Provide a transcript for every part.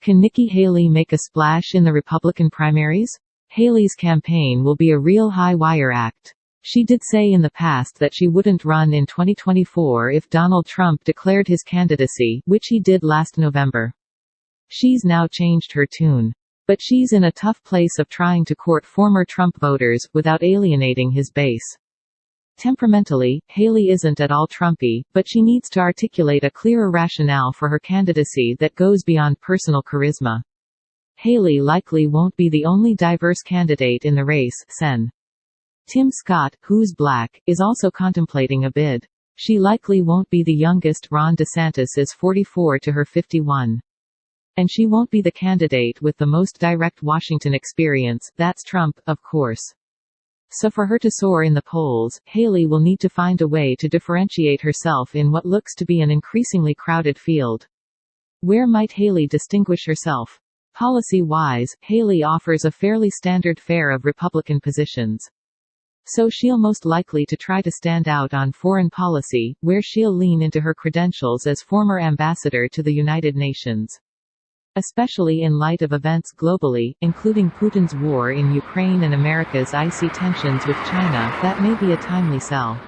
Can Nikki Haley make a splash in the Republican primaries? Haley's campaign will be a real high-wire act. She did say in the past that she wouldn't run in 2024 if Donald Trump declared his candidacy, which he did last November. She's now changed her tune. But she's in a tough place of trying to court former Trump voters, without alienating his base. Temperamentally, Haley isn't at all Trumpy, but she needs to articulate a clearer rationale for her candidacy that goes beyond personal charisma. Haley likely won't be the only diverse candidate in the race. Sen. Tim Scott, who's black, is also contemplating a bid. She likely won't be the youngest. Ron Desantis is 44 to her 51. And she won't be the candidate with the most direct Washington experience. That's Trump, of course. So for her to soar in the polls, Haley will need to find a way to differentiate herself in what looks to be an increasingly crowded field. Where might Haley distinguish herself? Policy-wise, Haley offers a fairly standard fare of Republican positions. So she'll most likely to try to stand out on foreign policy, where she'll lean into her credentials as former ambassador to the United Nations. Especially in light of events globally, including Putin's war in Ukraine and America's icy tensions with China, that may be a timely sell.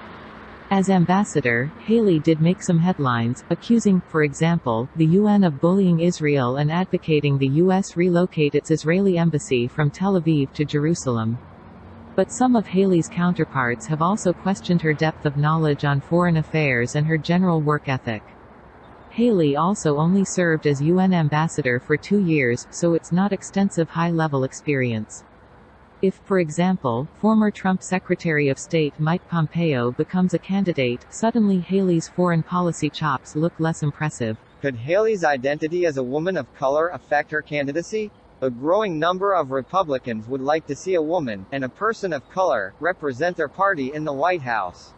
As ambassador, Haley did make some headlines, accusing, for example, the UN of bullying Israel and advocating the U.S. relocate its Israeli embassy from Tel Aviv to Jerusalem. But some of Haley's counterparts have also questioned her depth of knowledge on foreign affairs and her general work ethic. Haley also only served as UN ambassador for 2 years, so it's not extensive high-level experience. If, for example, former Trump Secretary of State Mike Pompeo becomes a candidate, suddenly Haley's foreign policy chops look less impressive. Could Haley's identity as a woman of color affect her candidacy? A growing number of Republicans would like to see a woman, and a person of color, represent their party in the White House.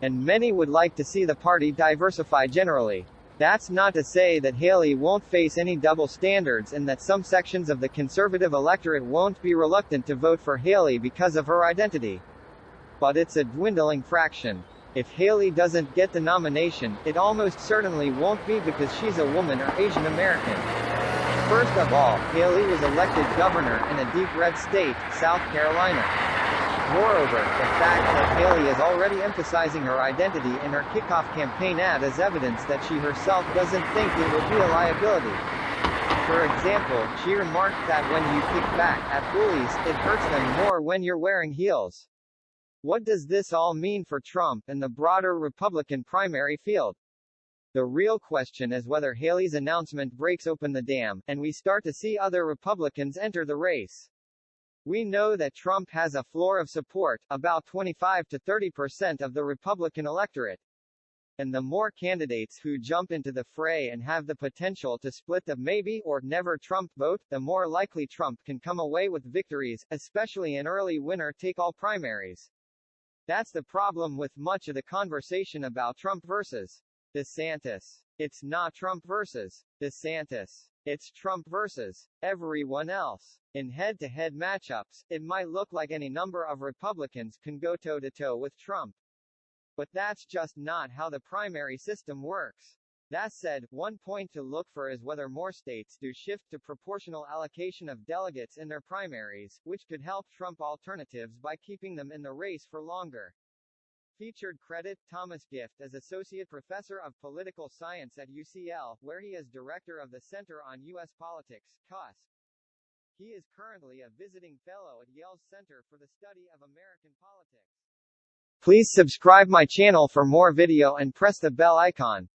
And many would like to see the party diversify generally. That's not to say that Haley won't face any double standards and that some sections of the conservative electorate won't be reluctant to vote for Haley because of her identity. But it's a dwindling fraction. If Haley doesn't get the nomination, it almost certainly won't be because she's a woman or Asian American. First of all, Haley was elected governor in a deep red state, South Carolina. Moreover, the fact that Haley is already emphasizing her identity in her kickoff campaign ad is evidence that she herself doesn't think it will be a liability. For example, she remarked that when you kick back at bullies, it hurts them more when you're wearing heels. What does this all mean for Trump and the broader Republican primary field? The real question is whether Haley's announcement breaks open the dam, and we start to see other Republicans enter the race. We know that Trump has a floor of support, about 25 to 30% of the Republican electorate. And the more candidates who jump into the fray and have the potential to split the maybe or never Trump vote, the more likely Trump can come away with victories, especially in early winner-take-all primaries. That's the problem with much of the conversation about Trump versus Desantis. It's not Trump versus Desantis. It's Trump versus everyone else. In head-to-head matchups, it might look like any number of Republicans can go toe-to-toe with Trump. But that's just not how the primary system works. That said, one point to look for is whether more states do shift to proportional allocation of delegates in their primaries, which could help Trump alternatives by keeping them in the race for longer. Featured credit, Thomas Gift as Associate Professor of Political Science at UCL, where he is Director of the Center on U.S. Politics, CUSP. He is currently a visiting fellow at Yale's Center for the Study of American Politics. Please subscribe my channel for more video and press the bell icon.